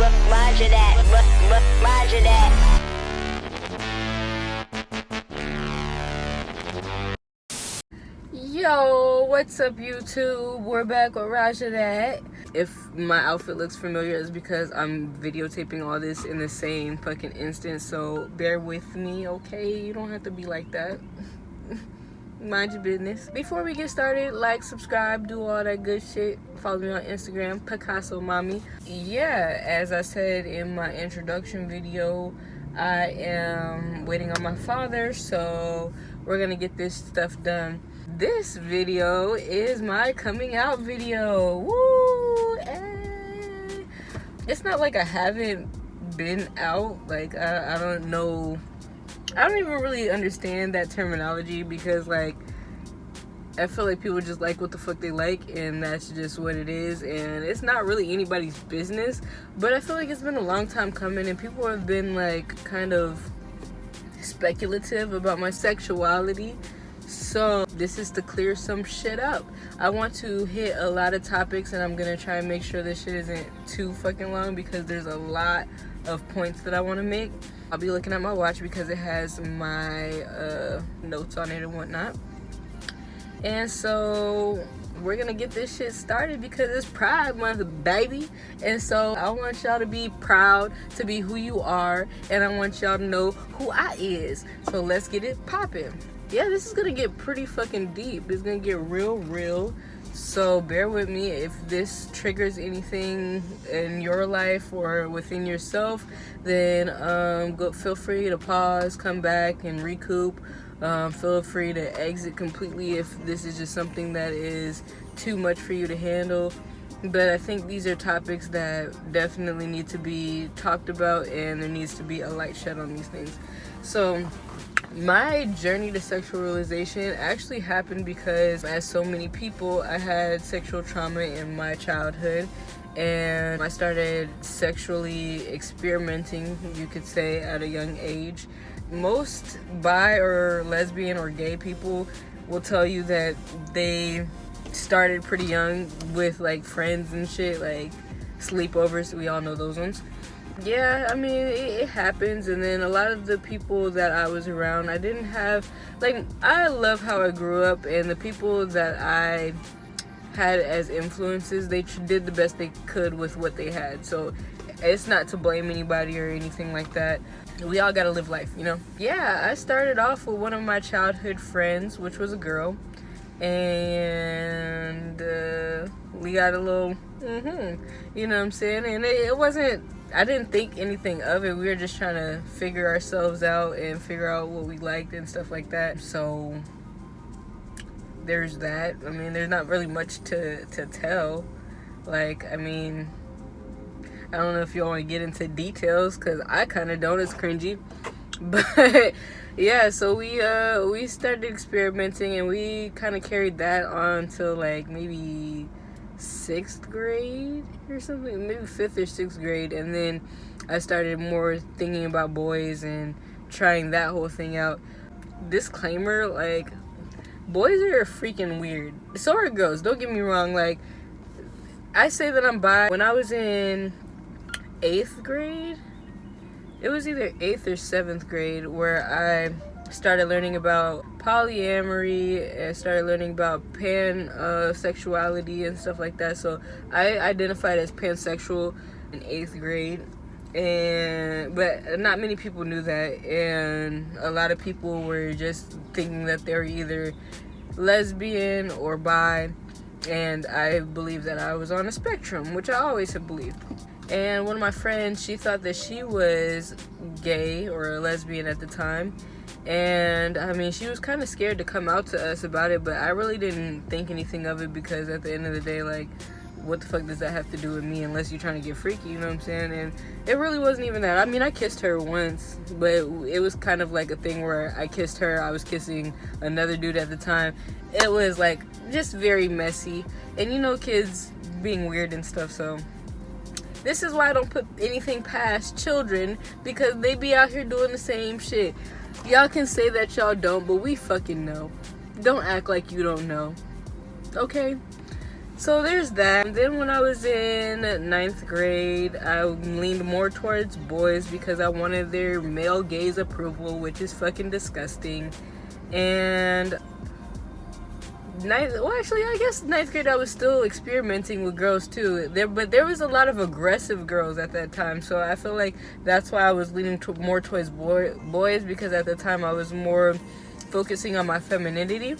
Rajah that. Rajah that. Yo, what's up YouTube? We're back with Rajah that. If my outfit looks familiar, it's because I'm videotaping all this in the same fucking instant, so bear with me, okay? You don't have to be like that. Mind your business. Before we get started, like, subscribe, do all that good shit. Follow me on Instagram, Picasso Mommy. Yeah, as I said in my introduction video, I am waiting on my father, so we're gonna get this stuff done. This video is my coming out video. Woo! Hey. It's not like I haven't been out. Like, I don't know. I don't even really understand that terminology because, like, I feel like people just like what the fuck they like, and that's just what it is, and it's not really anybody's business. But I feel like it's been a long time coming, and people have been, like, kind of speculative about my sexuality. So this is to clear some shit up. I want to hit a lot of topics, and I'm gonna try and make sure this shit isn't too fucking long because there's a lot of points that I want to make. I'll be looking at my watch because it has my notes on it and whatnot. And so we're gonna get this shit started because it's Pride Month, baby. And so I want y'all to be proud to be who you are, and I want y'all to know who I is. So let's get it popping. Yeah, this is gonna get pretty fucking deep. It's gonna get real. So bear with me if this triggers anything in your life or within yourself. Then feel free to pause, come back, and recoup. Feel free to exit completely if this is just something that is too much for you to handle. But I think these are topics that definitely need to be talked about, and there needs to be a light shed on these things. So my journey to sexual realization actually happened because, as so many people, I had sexual trauma in my childhood, and I started sexually experimenting, you could say, at a young age. Most bi or lesbian or gay people will tell you that they started pretty young with, like, friends and shit, like sleepovers. We all know those ones. Yeah, I mean, it happens. And then a lot of the people that I was around, I didn't have, like, I love how I grew up, and the people that I had as influences, they did the best they could with what they had. So it's not to blame anybody or anything like that. We all gotta live life, you know? Yeah, I started off with one of my childhood friends, which was a girl, and we got a little, you know what I'm saying? And it wasn't, I didn't think anything of it. We were just trying to figure ourselves out and figure out what we liked and stuff like that. So there's that. I mean, there's not really much to tell. Like, I mean, I don't know if you want to get into details because I kind of don't. It's cringy. But yeah, so we started experimenting, and we kind of carried that on till, like, maybe 6th grade or something, maybe 5th or 6th grade. And then I started more thinking about boys and trying that whole thing out. Disclaimer, like, boys are freaking weird. So are girls, don't get me wrong. Like, I say that I'm bi. When I was in 8th grade, it was either 8th or 7th grade, where I started learning about polyamory and started learning about pansexuality and stuff like that. So I identified as pansexual in 8th grade, but not many people knew that, and a lot of people were just thinking that they were either lesbian or bi, and I believed that I was on a spectrum, which I always have believed. And one of my friends, she thought that she was gay or a lesbian at the time. And I mean, she was kind of scared to come out to us about it, but I really didn't think anything of it because at the end of the day, like, what the fuck does that have to do with me unless you're trying to get freaky, you know what I'm saying? And it really wasn't even that. I mean, I kissed her once, but it was kind of like a thing where I kissed her, I was kissing another dude at the time. It was, like, just very messy. And you know, kids being weird and stuff, so this is why I don't put anything past children, because they be out here doing the same shit. Y'all can say that y'all don't, but we fucking know. Don't act like you don't know. Okay? So there's that. And then when I was in ninth grade, I leaned more towards boys because I wanted their male gaze approval, which is fucking disgusting. And I guess ninth grade I was still experimenting with girls too. But there was a lot of aggressive girls at that time, so I feel like that's why I was leaning more towards boys, because at the time I was more focusing on my femininity.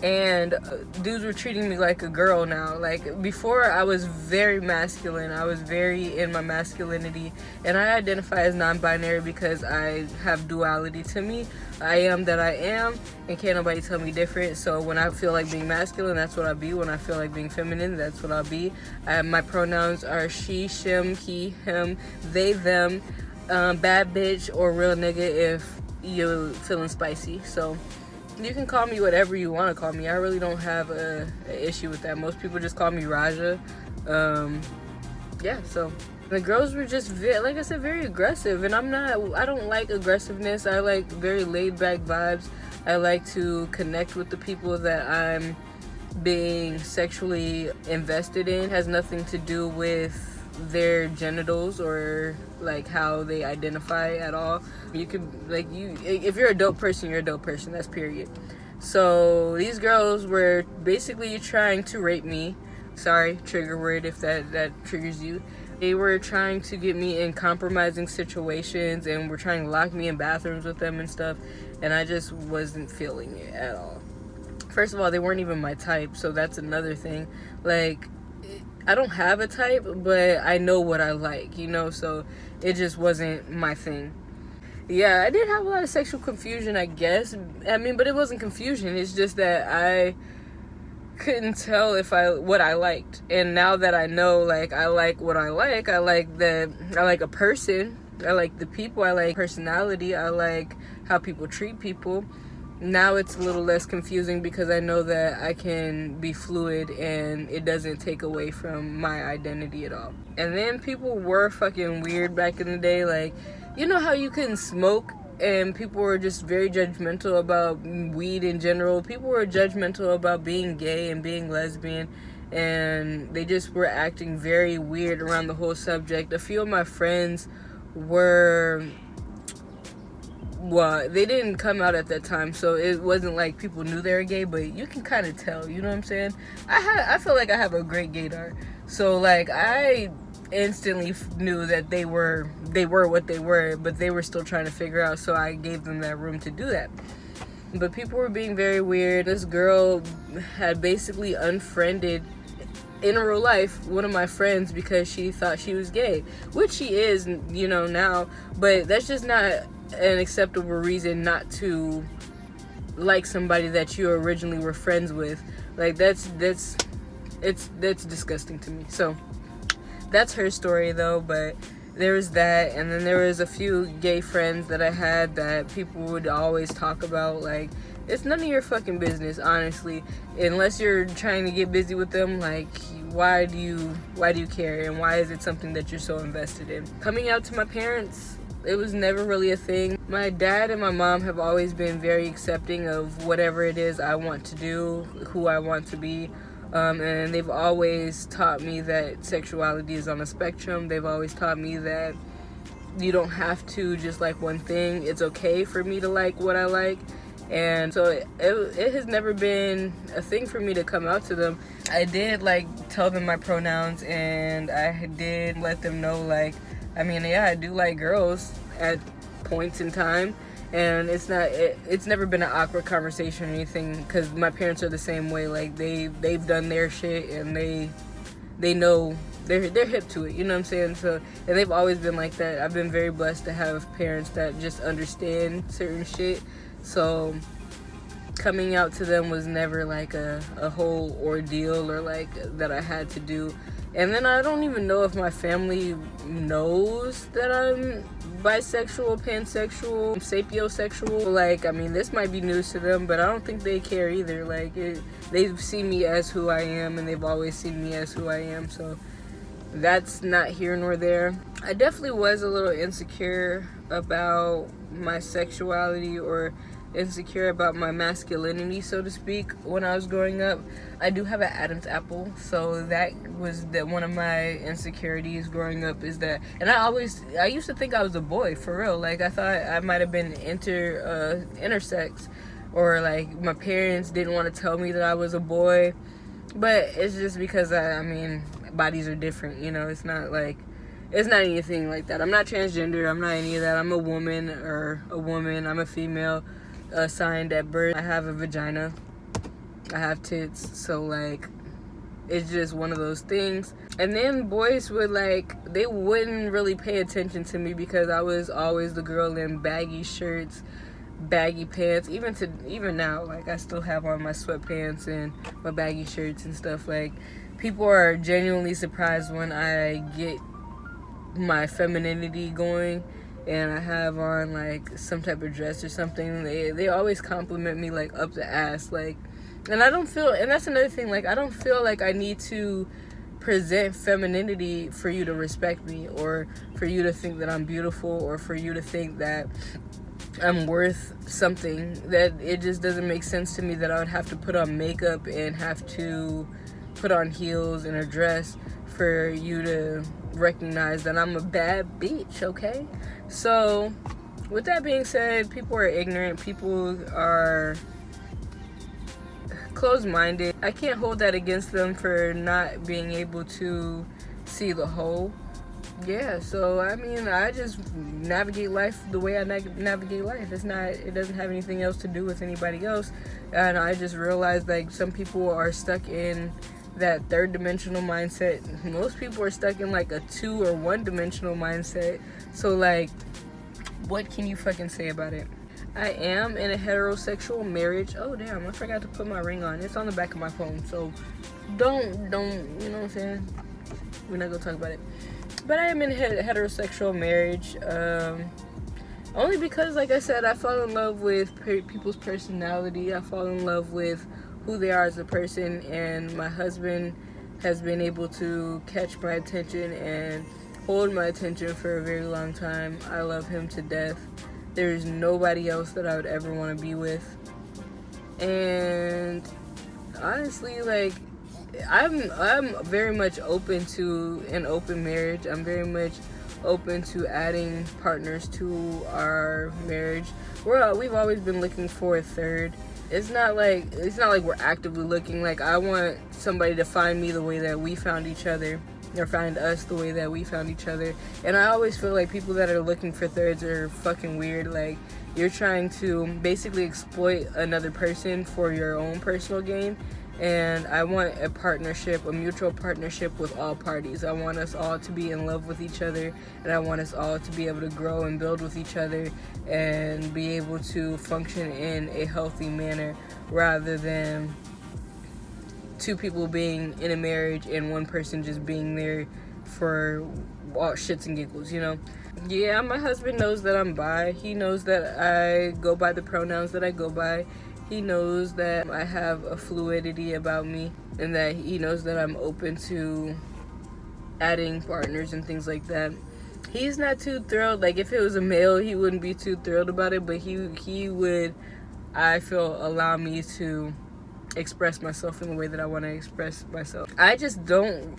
And dudes were treating me like a girl now. Like before, I was very masculine. I was very in my masculinity, and I identify as non-binary because I have duality to me. I am that I am, and can't nobody tell me different. So when I feel like being masculine, that's what I'll be. When I feel like being feminine, that's what I'll be. My pronouns are she, shim, he, him, they, them, bad bitch, or real nigga if you're feeling spicy. So you can call me whatever you want to call me. I really don't have a issue with that. Most people just call me Rajah. Yeah, so the girls were just like I said, very aggressive, and I don't like aggressiveness. I like very laid back vibes. I like to connect with the people that I'm being sexually invested in. It has nothing to do with their genitals or like how they identify at all. You could if you're a dope person, you're a dope person. That's period. So these girls were basically trying to rape me. Sorry, trigger word if that triggers you. They were trying to get me in compromising situations and were trying to lock me in bathrooms with them and stuff, and I just wasn't feeling it at all. First of all, they weren't even my type, so that's another thing. Like, I don't have a type, but I know what I like, so it just wasn't my thing. Yeah, I did have a lot of sexual confusion, I guess. But it wasn't confusion. It's just that I couldn't tell what I liked. And now that I know, like, I like what I like a person. I like the people. I like personality. I like how people treat people. Now it's a little less confusing because I know that I can be fluid and it doesn't take away from my identity at all. And then people were fucking weird back in the day. Like, you know how you couldn't smoke and people were just very judgmental about weed in general? People were judgmental about being gay and being lesbian, and they just were acting very weird around the whole subject. A few of my friends were... Well, they didn't come out at that time, so it wasn't like people knew they were gay, but you can kind of tell, you know what I'm saying? I feel like I have a great gaydar, so like I instantly knew that they were what they were, but they were still trying to figure out, so I gave them that room to do that. But people were being very weird. This girl had basically unfriended in real life one of my friends because she thought she was gay, which she is, now, but that's just not an acceptable reason not to like somebody that you originally were friends with. Like that's disgusting to me. So that's her story though. But there was that, and then there was a few gay friends that I had that people would always talk about. Like, it's none of your fucking business, honestly, unless you're trying to get busy with them. Like, why do you care, and why is it something that you're so invested in? Coming out to my parents, it was never really a thing. My dad and my mom have always been very accepting of whatever it is I want to do, who I want to be. And they've always taught me that sexuality is on a spectrum. They've always taught me that you don't have to just like one thing. It's okay for me to like what I like. And so it has never been a thing for me to come out to them. I did like tell them my pronouns, and I did let them know, like, I do like girls at points in time, and it's never been an awkward conversation or anything, because my parents are the same way. Like, they've done their shit, and they know they're hip to it, you know what I'm saying? So, and they've always been like that. I've been very blessed to have parents that just understand certain shit. So coming out to them was never like a whole ordeal or like that I had to do. And then I don't even know if my family knows that I'm bisexual, pansexual, sapiosexual. Like, this might be news to them, but I don't think they care either. Like, they see me as who I am, and they've always seen me as who I am. So that's not here nor there. I definitely was a little insecure about my sexuality, or insecure about my masculinity, so to speak, when I was growing up. I do have an Adam's apple, so that was one of my insecurities growing up, is that, and I used to think I was a boy, for real. Like, I thought I might have been intersex, or like my parents didn't want to tell me that I was a boy, but it's just because I mean, bodies are different, you know. It's not anything like that. I'm not transgender. I'm not any of that. I'm a woman. I'm a female, assigned at birth. I have a vagina. I have tits. So, like, it's just one of those things. And then boys they wouldn't really pay attention to me because I was always the girl in baggy shirts, baggy pants. Even now, like, I still have on my sweatpants and my baggy shirts and stuff. Like, people are genuinely surprised when I get my femininity going and I have on like some type of dress or something. They always compliment me like up the ass, like, and that's another thing, like, I don't feel like I need to present femininity for you to respect me, or for you to think that I'm beautiful, or for you to think that I'm worth something. That it just doesn't make sense to me that I would have to put on makeup and have to put on heels and a dress for you to recognize that I'm a bad bitch, okay? So, with that being said, people are ignorant. People are closed-minded. I can't hold that against them for not being able to see the whole. Yeah, so I mean, I just navigate life the way I navigate life. It doesn't have anything else to do with anybody else. And I just realized, like, some people are stuck in that third dimensional mindset. Most people are stuck in like a 2 or 1 dimensional mindset. So, like, what can you fucking say about it? I am in a heterosexual marriage. Oh damn, I forgot to put my ring on. It's on the back of my phone, so don't, you know what I'm saying? We're not gonna talk about it. But I am in a heterosexual marriage, only because, like I said, I fall in love with people's personality. I fall in love with who they are as a person, and my husband has been able to catch my attention and hold my attention for a very long time. I love him to death. There's nobody else that I would ever want to be with. And honestly, like, I'm very much open to an open marriage. I'm very much open to adding partners to our marriage. We've always been looking for a third. It's not like we're actively looking. Like, I want somebody to find me the way that we found each other, or find us the way that we found each other. And I always feel like people that are looking for thirds are fucking weird. Like, you're trying to basically exploit another person for your own personal gain. And I want a partnership, a mutual partnership with all parties. I want us all to be in love with each other, and I want us all to be able to grow and build with each other and be able to function in a healthy manner, rather than two people being in a marriage and one person just being there for all shits and giggles, you know? Yeah, my husband knows that I'm bi. He knows that I go by the pronouns that I go by. He knows that I have a fluidity about me, and that he knows that I'm open to adding partners and things like that. He's not too thrilled. Like, if it was a male, he wouldn't be too thrilled about it, but he would, I feel, allow me to express myself in the way that I want to express myself. I just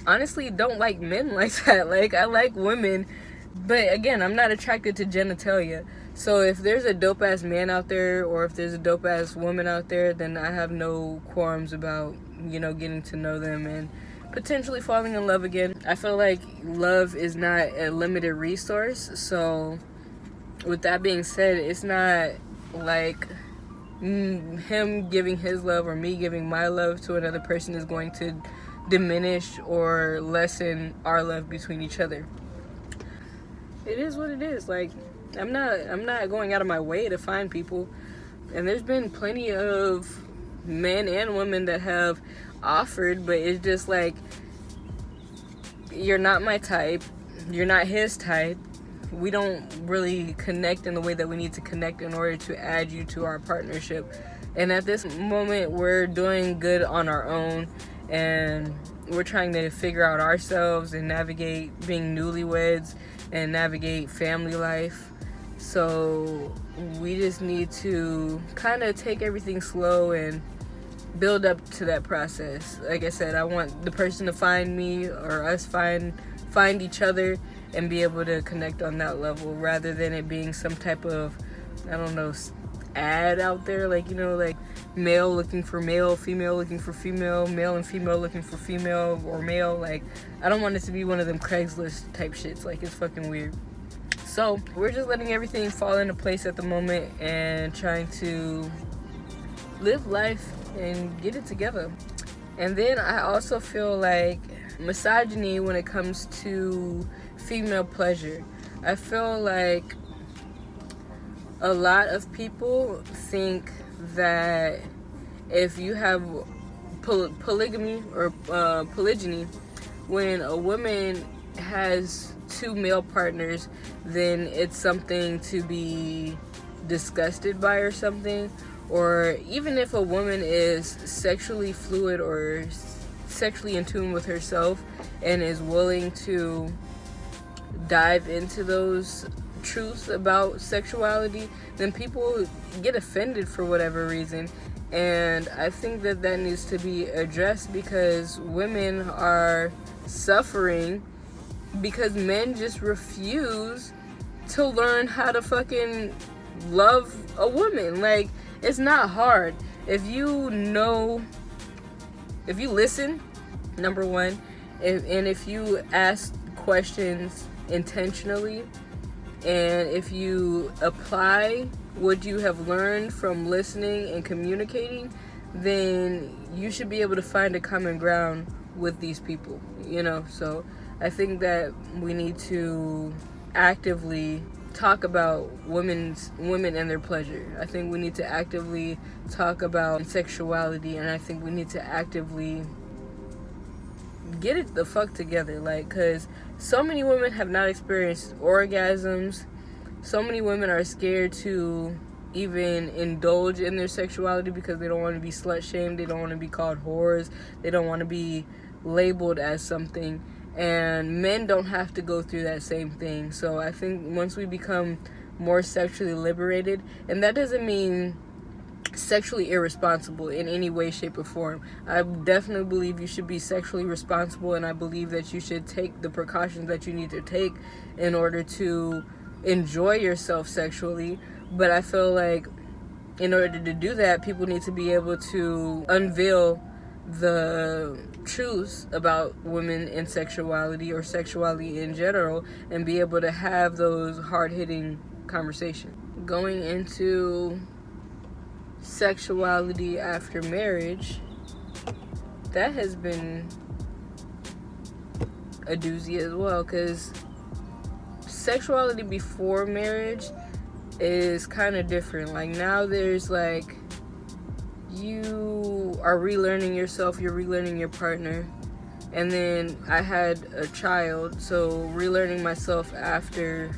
honestly don't like men like that. Like, I like women, but again, I'm not attracted to genitalia. So if there's a dope ass man out there, or if there's a dope ass woman out there, then I have no qualms about, you know, getting to know them and potentially falling in love again. I feel like love is not a limited resource. So with that being said, it's not like him giving his love or me giving my love to another person is going to diminish or lessen our love between each other. It is what it is. Like, I'm not going out of my way to find people. And there's been plenty of men and women that have offered, but it's just like, you're not my type, you're not his type. We don't really connect in the way that we need to connect in order to add you to our partnership. And at this moment, we're doing good on our own, and we're trying to figure out ourselves and navigate being newlyweds and navigate family life. So we just need to kind of take everything slow and build up to that process. Like I said, I want the person to find me, or us find each other and be able to connect on that level, rather than it being some type of, I don't know, ad out there, like, you know, like male looking for male, female looking for female, male and female looking for female or male. Like, I don't want it to be one of them Craigslist type shits. Like, it's fucking weird. So we're just letting everything fall into place at the moment and trying to live life and get it together. And then I also feel like misogyny when it comes to female pleasure. I feel like a lot of people think that if you have polygamy or polygyny, when a woman has two male partners, then it's something to be disgusted by or something. Or even if a woman is sexually fluid or sexually in tune with herself and is willing to dive into those truths about sexuality, then people get offended for whatever reason. And I think that that needs to be addressed, because women are suffering because men just refuse to learn how to fucking love a woman. Like, it's not hard. If you listen, number one, and if you ask questions intentionally, and if you apply what you have learned from listening and communicating, then you should be able to find a common ground with these people, you know? So I think that we need to actively talk about women and their pleasure. I think we need to actively talk about sexuality, and I think we need to actively get it the fuck together. Like, because so many women have not experienced orgasms. So many women are scared to even indulge in their sexuality because they don't want to be slut shamed, they don't want to be called whores, they don't want to be labeled as something. And men don't have to go through that same thing. So I think once we become more sexually liberated, and that doesn't mean sexually irresponsible in any way, shape, or form. I definitely believe you should be sexually responsible, and I believe that you should take the precautions that you need to take in order to enjoy yourself sexually. But I feel like in order to do that, people need to be able to unveil the truths about women and sexuality, or sexuality in general, and be able to have those hard-hitting conversations. Going into sexuality after marriage, that has been a doozy as well, because sexuality before marriage is kind of different. Like, now there's like, you are relearning yourself, you're relearning your partner. And then I had a child, so relearning myself after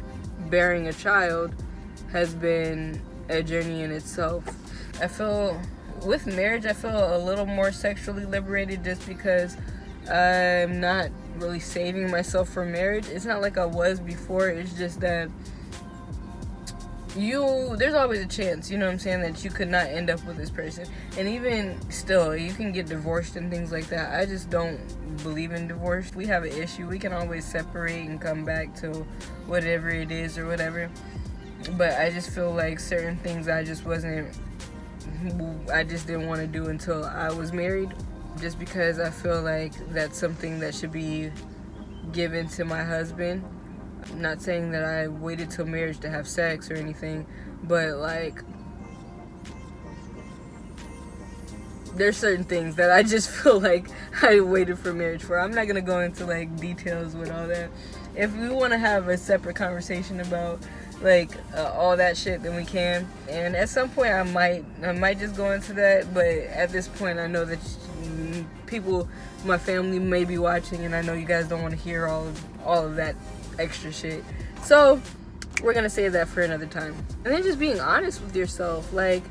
bearing a child has been a journey in itself. I feel with marriage, I feel a little more sexually liberated, just because I'm not really saving myself for marriage. It's not like I was before. It's just that there's always a chance, you know what I'm saying, that you could not end up with this person. And even still, you can get divorced and things like that. I just don't believe in divorce. We have an issue, we can always separate and come back to whatever it is or whatever. But I just feel like certain things I just didn't want to do until I was married, just because I feel like that's something that should be given to my husband. I'm not saying that I waited till marriage to have sex or anything, but like, there's certain things that I just feel like I waited for marriage for. I'm not gonna go into like details with all that. If we want to have a separate conversation about like all that shit, then we can. And at some point I might just go into that, but at this point I know that people, my family may be watching, and I know you guys don't want to hear all of that extra shit. So we're gonna save that for another time. And then just being honest with yourself, like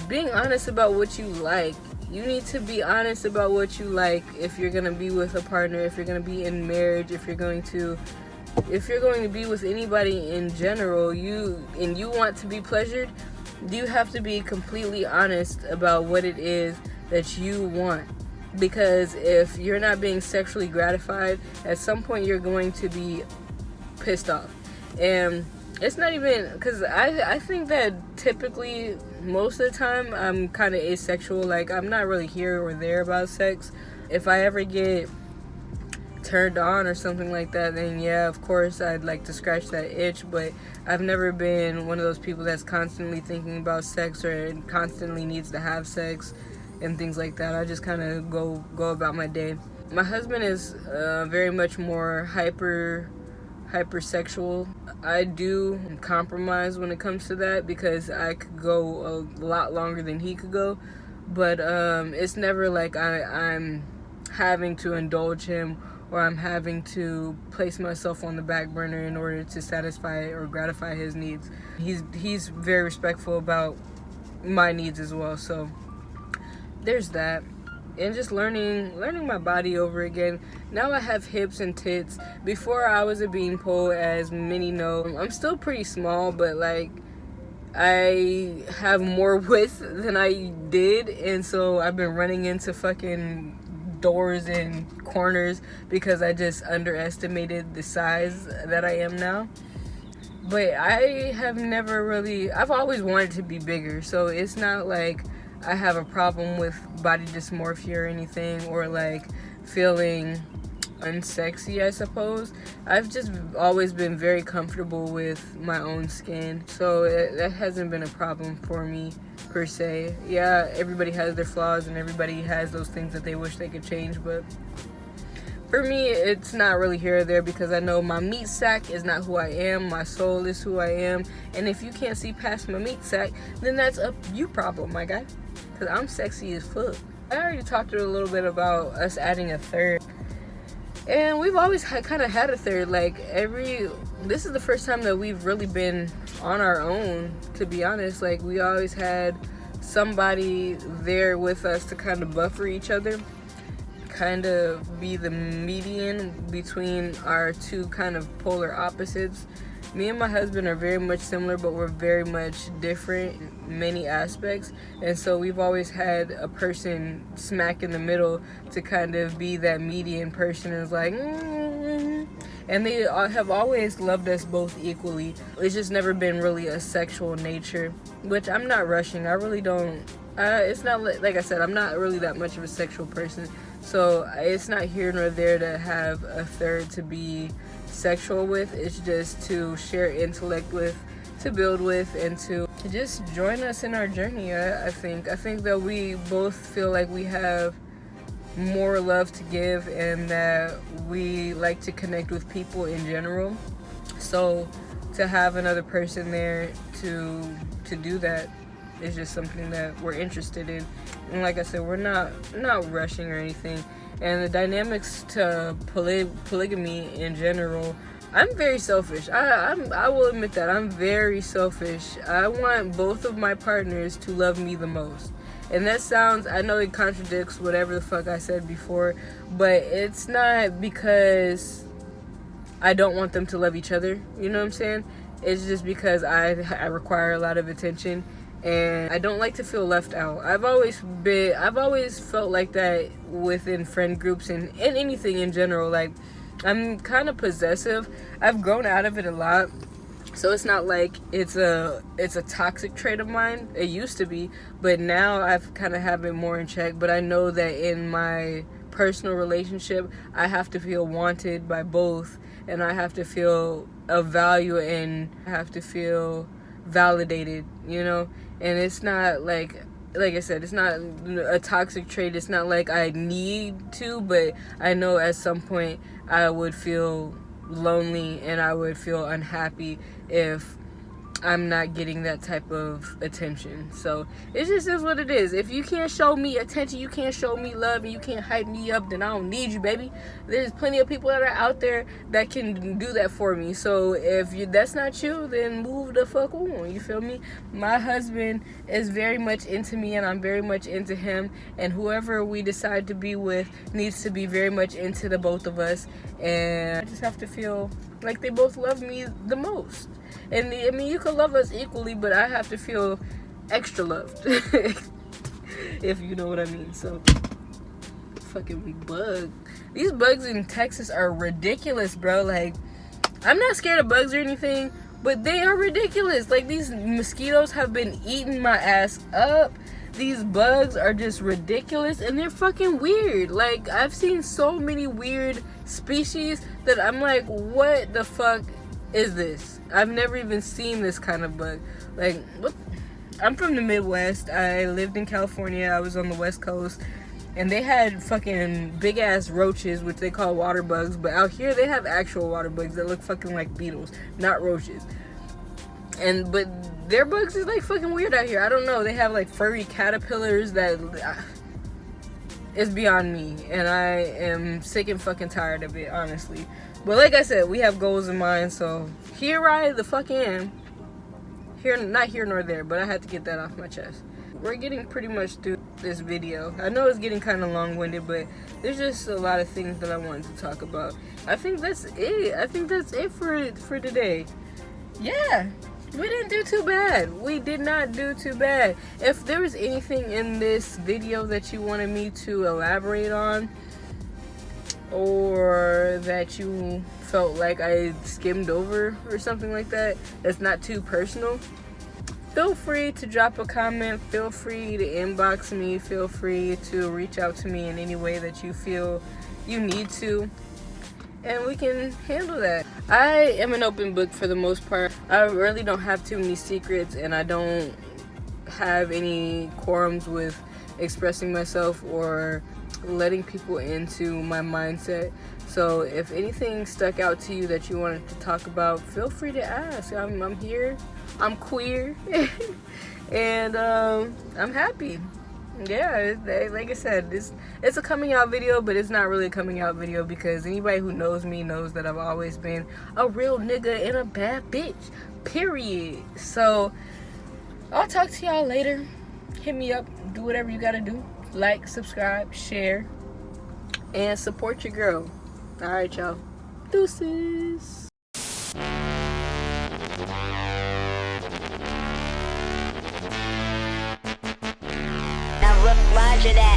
being honest about what you like. You need to be honest about what you like if you're gonna be with a partner, if you're gonna be in marriage, if you're going to if you're going to be with anybody in general, you want to be pleasured, you have to be completely honest about what it is that you want. Because if you're not being sexually gratified, at some point you're going to be pissed off. And it's not even, because I think that typically most of the time I'm kind of asexual. Like, I'm not really here or there about sex. If I ever get turned on or something like that, then yeah, of course I'd like to scratch that itch. But I've never been one of those people that's constantly thinking about sex or constantly needs to have sex and things like that. I just kind of go about my day. My husband is very much more hypersexual. I do compromise when it comes to that because I could go a lot longer than he could go, but it's never like I'm having to indulge him or I'm having to place myself on the back burner in order to satisfy or gratify his needs. He's very respectful about my needs as well, so there's that. And just learning my body over again. Now I have hips and tits. Before I was a beanpole, as many know. I'm still pretty small, but like I have more width than I did, and so I've been running into fucking doors and corners because I just underestimated the size that I am now. But I have never really, I've always wanted to be bigger, so it's not like I have a problem with body dysmorphia or anything, or like feeling unsexy, I suppose. I've just always been very comfortable with my own skin, so that hasn't been a problem for me per se. Yeah, everybody has their flaws and everybody has those things that they wish they could change, but for me, it's not really here or there because I know my meat sack is not who I am. My soul is who I am. And if you can't see past my meat sack, then that's a you problem, my guy. Because I'm sexy as fuck. I already talked a little bit about us adding a third. And we've always kind of had a third. Like, this is the first time that we've really been on our own, to be honest. Like, we always had somebody there with us to kind of buffer each other, kind of be the median between our two kind of polar opposites. Me and my husband are very much similar, but we're very much different in many aspects, and so we've always had a person smack in the middle to kind of be that median person. Is like and they have always loved us both equally. It's just never been really a sexual nature, which I'm not rushing. I really don't. It's not like I said, I'm not really that much of a sexual person, so it's not here nor there to have a third to be sexual with. It's just to share intellect with, to build with, and to just join us in our journey. I think that we both feel like we have more love to give and that we like to connect with people in general. So to have another person there to do that is just something that we're interested in. And like I said, we're not rushing or anything. And the dynamics to polygamy in general, I'm very selfish. I will admit that I'm very selfish. I want both of my partners to love me the most. And that sounds, I know it contradicts whatever the fuck I said before, but it's not because I don't want them to love each other. You know what I'm saying? It's just because I require a lot of attention. And I don't like to feel left out. I've always felt like that within friend groups and anything in general. Like, I'm kind of possessive. I've grown out of it a lot, so it's not like it's a toxic trait of mine. It used to be, but now I've kind of have it more in check. But I know that in my personal relationship, I have to feel wanted by both, and I have to feel of value, and I have to feel validated, you know. And it's not like I said, it's not a toxic trait. It's not like I need to, but I know at some point I would feel lonely and I would feel unhappy if I'm not getting that type of attention. So it just is what it is. If you can't show me attention, you can't show me love, and you can't hype me up, then I don't need you, baby. There's plenty of people that are out there that can do that for me. So if that's not you, then move the fuck on. You feel me? My husband is very much into me, and I'm very much into him. And whoever we decide to be with needs to be very much into the both of us. And I just have to feel Like, they both love me the most. And I mean, you could love us equally, but I have to feel extra loved. If you know what I mean. So, fucking bug. These bugs in Texas are ridiculous, bro. Like, I'm not scared of bugs or anything, but they are ridiculous. Like, these mosquitoes have been eating my ass up. These bugs are just ridiculous, and they're fucking weird. Like, I've seen so many weird species that I'm like, what the fuck is this? I've never even seen this kind of bug. Like, what? I'm from the Midwest. I lived in California. I was on the West Coast, and they had fucking big ass roaches, which they call water bugs, but out here they have actual water bugs that look fucking like beetles, not roaches. But their bugs is like fucking weird out here. I don't know. They have like furry caterpillars that it's beyond me, and I am sick and fucking tired of it, honestly. But like I said, we have goals in mind, so here I the fuck am. Here, not here nor there, but I had to get that off my chest. We're getting pretty much through this video. I know it's getting kind of long-winded, but there's just a lot of things that I wanted to talk about. I think that's it. I think that's it for today. Yeah. We didn't do too bad. We did not do too bad. If there was anything in this video that you wanted me to elaborate on, or that you felt like I skimmed over or something like that, that's not too personal, feel free to drop a comment. Feel free to inbox me. Feel free to reach out to me in any way that you feel you need to, and we can handle that. I am an open book for the most part. I really don't have too many secrets, and I don't have any quorums with expressing myself or letting people into my mindset. So if anything stuck out to you that you wanted to talk about, feel free to ask. I'm here. I'm queer. And I'm happy. Yeah, like I said, it's a coming out video, but it's not really a coming out video because anybody who knows me knows that I've always been a real nigga and a bad bitch, period. So I'll talk to y'all later. Hit me up, do whatever you gotta do. Like, subscribe, share, and support your girl. Alright, y'all. Deuces. Now Rajah that.